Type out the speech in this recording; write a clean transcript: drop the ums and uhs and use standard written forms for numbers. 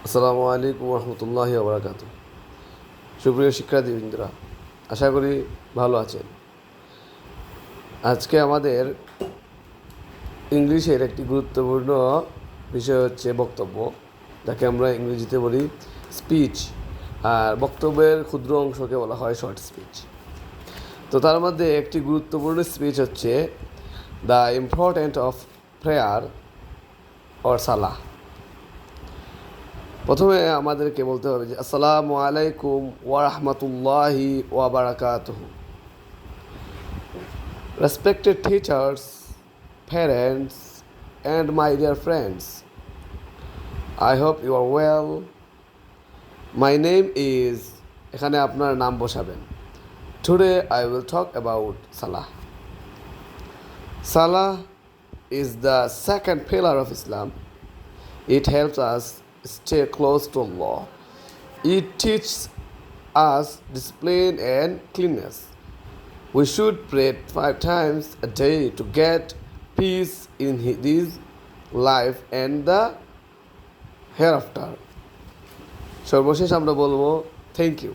আসসালামু আলাইকুম রহমতুল্লাহি ওবরাকাতু। সুপ্রিয় শিক্ষার্থীবৃন্দরা, আশা করি ভালো আছেন। আজকে আমাদের ইংলিশের একটি গুরুত্বপূর্ণ বিষয় হচ্ছে বক্তব্য, যাকে আমরা ইংরেজিতে বলি স্পিচ। আর বক্তব্যের ক্ষুদ্র অংশকে বলা হয় শর্ট স্পিচ। তো তার মধ্যে একটি গুরুত্বপূর্ণ স্পিচ হচ্ছে the important of prayer or সালাহ। প্রথমে আমাদেরকে বলতে হবে যে আসসালামু আলাইকুম ওয়া রাহমাতুল্লাহি ওয়া বারাকাতুহু। Respected teachers, parents and my dear friends, I hope you are well. My name is, এখানে আপনার নাম বসাবেন। Today I will talk about সালাহ। সালাহ is the second pillar of Islam. It helps us stay close to Allah. It teaches us discipline and cleanness. We should pray 5 times a day to get peace in this life and the hereafter. সর্বশেষ আমরা বলবো thank you.